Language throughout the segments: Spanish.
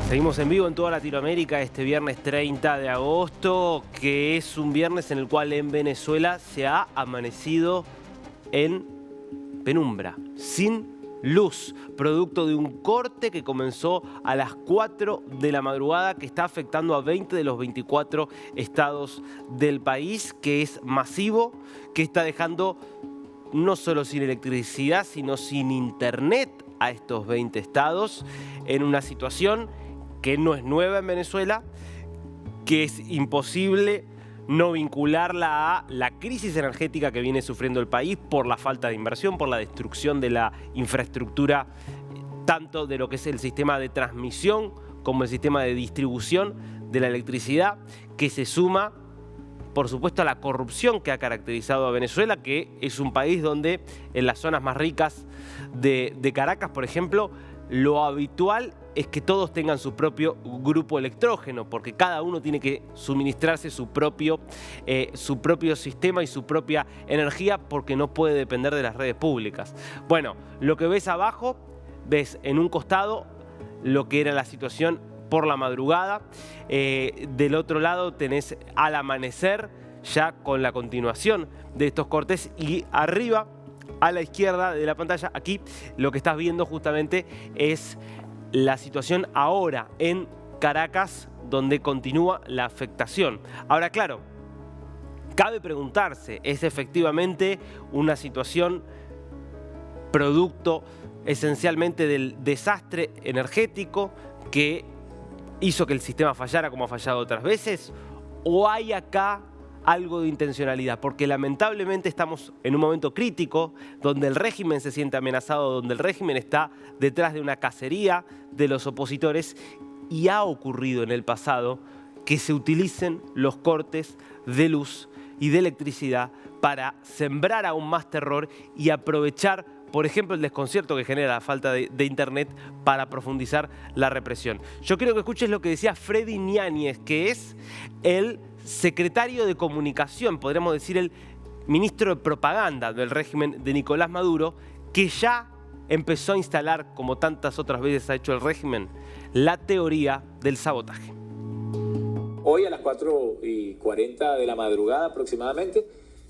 Seguimos en vivo en toda Latinoamérica este viernes 30 de agosto, que es un viernes en el cual en Venezuela se ha amanecido en penumbra, sin luz, producto de un corte que comenzó a las 4 de la madrugada, que está afectando a 20 de los 24 estados del país, que es masivo, que está dejando no solo sin electricidad, sino sin internet a estos 20 estados, en una situación que no es nueva en Venezuela, que es imposible no vincularla a la crisis energética que viene sufriendo el país por la falta de inversión, por la destrucción de la infraestructura, tanto de lo que es el sistema de transmisión como el sistema de distribución de la electricidad, que se suma, por supuesto, a la corrupción que ha caracterizado a Venezuela, que es un país donde en las zonas más ricas de Caracas, por ejemplo, lo habitual es que todos tengan su propio grupo electrógeno, porque cada uno tiene que suministrarse su propio sistema y su propia energía, porque no puede depender de las redes públicas. Bueno, lo que ves abajo, ves en un costado lo que era la situación por la madrugada. Del otro lado tenés al amanecer, ya con la continuación de estos cortes, y arriba a la izquierda de la pantalla, aquí lo que estás viendo justamente es la situación ahora en Caracas, donde continúa la afectación. Ahora, claro, cabe preguntarse, ¿es efectivamente una situación producto esencialmente del desastre energético que hizo que el sistema fallara como ha fallado otras veces? ¿O hay acá algo de intencionalidad? Porque lamentablemente estamos en un momento crítico donde el régimen se siente amenazado, donde el régimen está detrás de una cacería de los opositores, y ha ocurrido en el pasado que se utilicen los cortes de luz y de electricidad para sembrar aún más terror y aprovechar, por ejemplo, el desconcierto que genera la falta de internet para profundizar la represión. Yo quiero que escuches lo que decía Freddy Ñáñez, que es el secretario de Comunicación, podríamos decir el ministro de Propaganda del régimen de Nicolás Maduro, que ya empezó a instalar, como tantas otras veces ha hecho el régimen, la teoría del sabotaje. Hoy a las 4:40 de la madrugada aproximadamente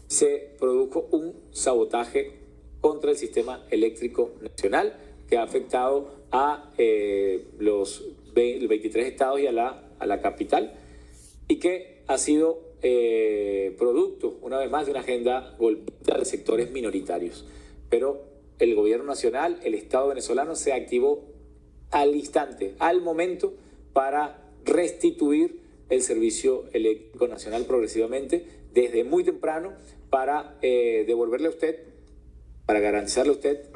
se produjo un sabotaje contra el sistema eléctrico nacional que ha afectado a los 23 estados y a la capital, y que ha sido producto, una vez más, de una agenda golpista de sectores minoritarios. Pero el gobierno nacional, el Estado venezolano, se activó al instante, al momento, para restituir el servicio eléctrico nacional progresivamente, desde muy temprano, para devolverle a usted, para garantizarle a usted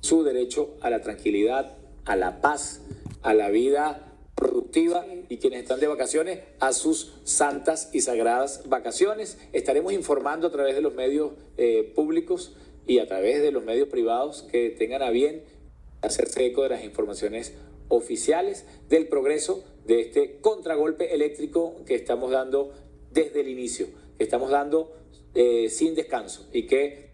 su derecho a la tranquilidad, a la paz, a la vida productiva, y quienes están de vacaciones, a sus santas y sagradas vacaciones. Estaremos informando a través de los medios públicos y a través de los medios privados que tengan a bien hacerse eco de las informaciones oficiales del progreso de este contragolpe eléctrico que estamos dando desde el inicio, que estamos dando sin descanso, y que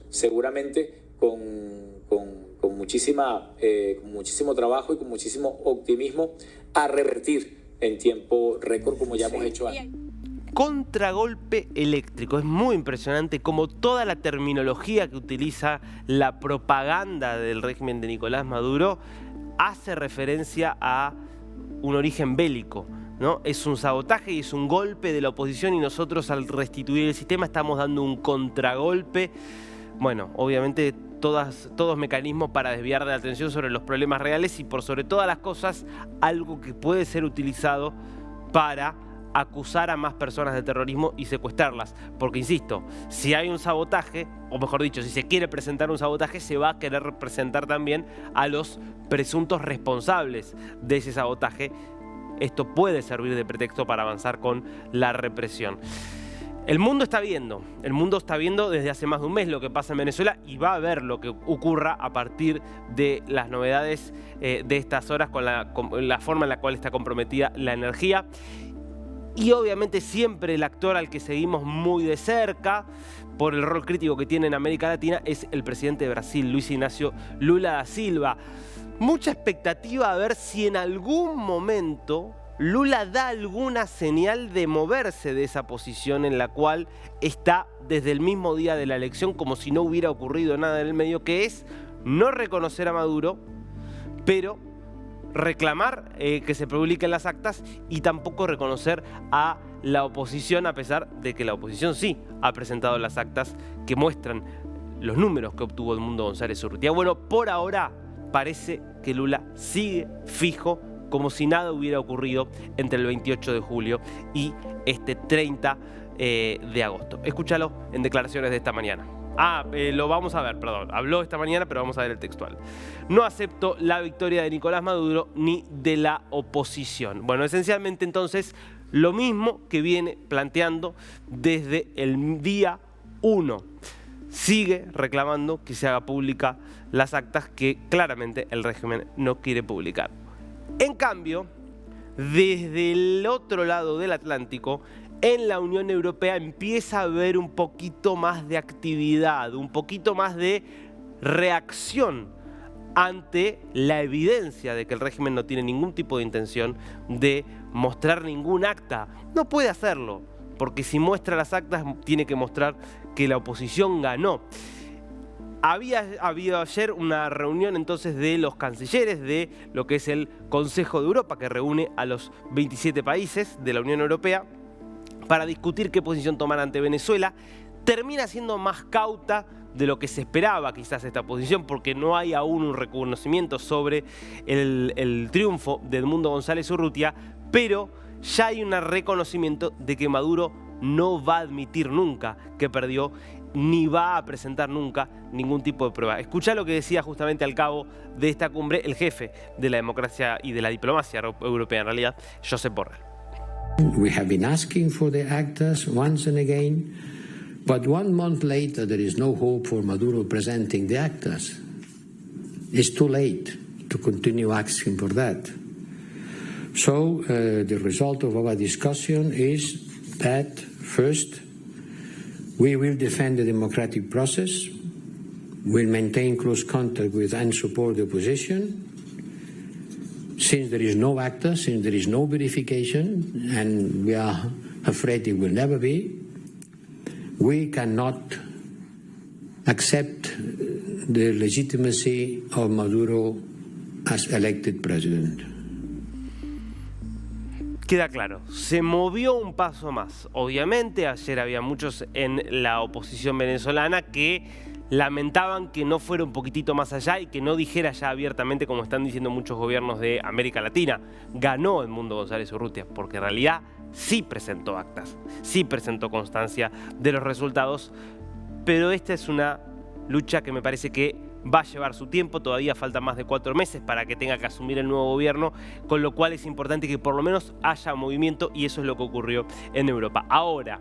seguramente con muchísimo trabajo y con muchísimo optimismo a revertir en tiempo récord, como ya hemos hecho antes. Contragolpe eléctrico. Es muy impresionante cómo toda la terminología que utiliza la propaganda del régimen de Nicolás Maduro hace referencia a un origen bélico, ¿no? Es un sabotaje y es un golpe de la oposición, y nosotros, al restituir el sistema, estamos dando un contragolpe. Bueno, obviamente todos mecanismos para desviar de la atención sobre los problemas reales, y por sobre todas las cosas, algo que puede ser utilizado para acusar a más personas de terrorismo y secuestrarlas. Porque, insisto, si hay un sabotaje, o mejor dicho, si se quiere presentar un sabotaje, se va a querer representar también a los presuntos responsables de ese sabotaje. Esto puede servir de pretexto para avanzar con la represión. El mundo está viendo desde hace más de un mes lo que pasa en Venezuela, y va a ver lo que ocurra a partir de las novedades de estas horas, con la forma en la cual está comprometida la energía. Y obviamente siempre el actor al que seguimos muy de cerca por el rol crítico que tiene en América Latina es el presidente de Brasil, Luis Ignacio Lula da Silva. mucha expectativa a ver si en algún momento Lula da alguna señal de moverse de esa posición en la cual está desde el mismo día de la elección, como si no hubiera ocurrido nada en el medio, que es no reconocer a Maduro, pero reclamar que se publiquen las actas y tampoco reconocer a la oposición, a pesar de que la oposición sí ha presentado las actas que muestran los números que obtuvo Edmundo González Urrutia. Bueno, por ahora parece que Lula sigue fijo, como si nada hubiera ocurrido entre el 28 de julio y este 30 de agosto. Escúchalo en declaraciones de esta mañana. Lo vamos a ver, perdón. Habló esta mañana, pero vamos a ver el textual. No acepto la victoria de Nicolás Maduro ni de la oposición. Bueno, esencialmente entonces lo mismo que viene planteando desde el día 1. Sigue reclamando que se haga pública las actas que claramente el régimen no quiere publicar. En cambio, desde el otro lado del Atlántico, en la Unión Europea empieza a haber un poquito más de actividad, un poquito más de reacción ante la evidencia de que el régimen no tiene ningún tipo de intención de mostrar ningún acta. No puede hacerlo, porque si muestra las actas tiene que mostrar que la oposición ganó. Había habido ayer una reunión entonces de los cancilleres de lo que es el Consejo de Europa, que reúne a los 27 países de la Unión Europea, para discutir qué posición tomar ante Venezuela. Termina siendo más cauta de lo que se esperaba quizás esta posición, porque no hay aún un reconocimiento sobre el triunfo de Edmundo González Urrutia, pero ya hay un reconocimiento de que Maduro no va a admitir nunca que perdió, ni va a presentar nunca ningún tipo de prueba. Escuchá lo que decía justamente al cabo de esta cumbre el jefe de la democracia y de la diplomacia europea, en realidad, Josep Borrell. We have been asking for the actas once and again, but 1 month later there is no hope for Maduro presenting the actas. It's too late to continue asking for that. So the result of our discussion is that first, we will defend the democratic process, we'll maintain close contact with and support the opposition. Since there is no acta, since there is no verification, and we are afraid it will never be, we cannot accept the legitimacy of Maduro as elected president. Queda claro, se movió un paso más. Obviamente, ayer había muchos en la oposición venezolana que lamentaban que no fuera un poquitito más allá y que no dijera ya abiertamente, como están diciendo muchos gobiernos de América Latina, ganó Edmundo González Urrutia, porque en realidad sí presentó actas, sí presentó constancia de los resultados, pero esta es una lucha que me parece que va a llevar su tiempo. Todavía faltan más de 4 meses para que tenga que asumir el nuevo gobierno, con lo cual es importante que por lo menos haya movimiento, y eso es lo que ocurrió en Europa. Ahora,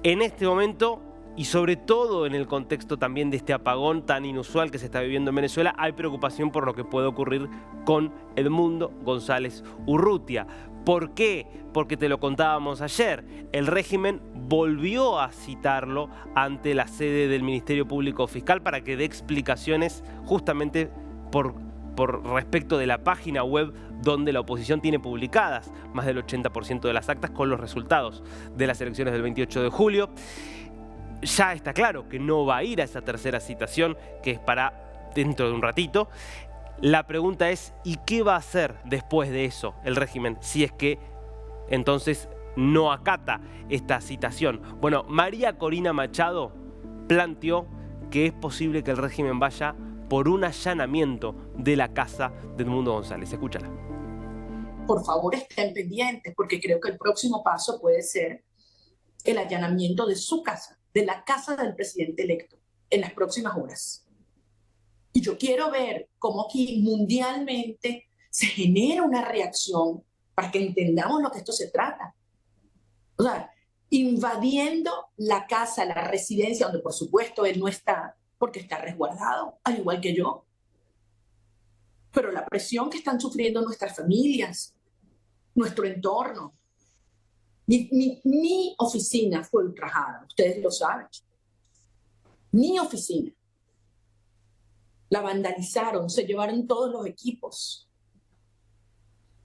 en este momento, y sobre todo en el contexto también de este apagón tan inusual que se está viviendo en Venezuela, hay preocupación por lo que puede ocurrir con Edmundo González Urrutia. ¿Por qué? Porque te lo contábamos ayer. El régimen volvió a citarlo ante la sede del Ministerio Público Fiscal para que dé explicaciones justamente por respecto de la página web donde la oposición tiene publicadas más del 80% de las actas con los resultados de las elecciones del 28 de julio. Ya está claro que no va a ir a esa tercera citación, que es para dentro de un ratito. La pregunta es, ¿y qué va a hacer después de eso el régimen si es que entonces no acata esta citación? Bueno, María Corina Machado planteó que es posible que el régimen vaya por un allanamiento de la casa de Edmundo González. Escúchala. Por favor, estén pendientes, porque creo que el próximo paso puede ser el allanamiento de su casa, de la casa del presidente electo, en las próximas horas. Y yo quiero ver cómo aquí mundialmente se genera una reacción para que entendamos lo que esto se trata. O sea, invadiendo la casa, la residencia, donde por supuesto él no está, porque está resguardado, al igual que yo. Pero la presión que están sufriendo nuestras familias, nuestro entorno. Mi oficina fue ultrajada, ustedes lo saben. Mi oficina. la vandalizaron, se llevaron todos los equipos.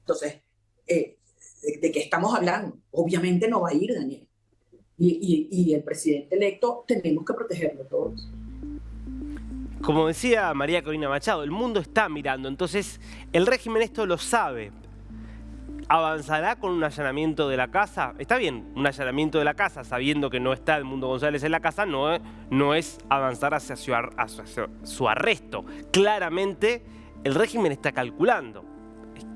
Entonces, ¿de qué estamos hablando? Obviamente no va a ir, Daniel. Y el presidente electo tenemos que protegerlo todos. Como decía María Corina Machado, el mundo está mirando, entonces el régimen esto lo sabe. ¿Avanzará con un allanamiento de la casa? Está bien, un allanamiento de la casa, sabiendo que no está Edmundo González en la casa, no es avanzar hacia su arresto. Claramente el régimen está calculando.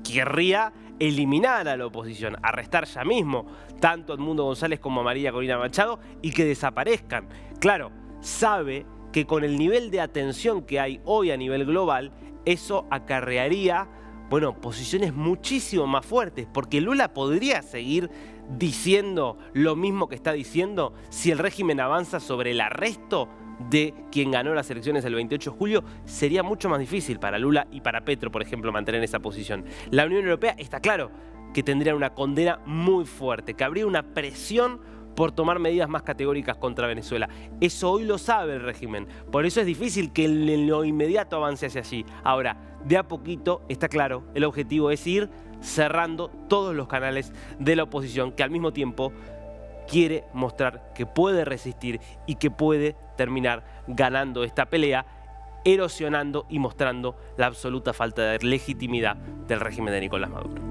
Querría eliminar a la oposición, arrestar ya mismo tanto a Edmundo González como a María Corina Machado y que desaparezcan. Claro, sabe que con el nivel de atención que hay hoy a nivel global, eso acarrearía, bueno, posiciones muchísimo más fuertes, porque Lula podría seguir diciendo lo mismo que está diciendo si el régimen avanza sobre el arresto de quien ganó las elecciones el 28 de julio, sería mucho más difícil para Lula y para Petro, por ejemplo, mantener esa posición. La Unión Europea está claro que tendría una condena muy fuerte, que habría una presión por tomar medidas más categóricas contra Venezuela. Eso hoy lo sabe el régimen, por eso es difícil que en lo inmediato avance hacia allí. Ahora, de a poquito, está claro, el objetivo es ir cerrando todos los canales de la oposición, que al mismo tiempo quiere mostrar que puede resistir y que puede terminar ganando esta pelea, erosionando y mostrando la absoluta falta de legitimidad del régimen de Nicolás Maduro.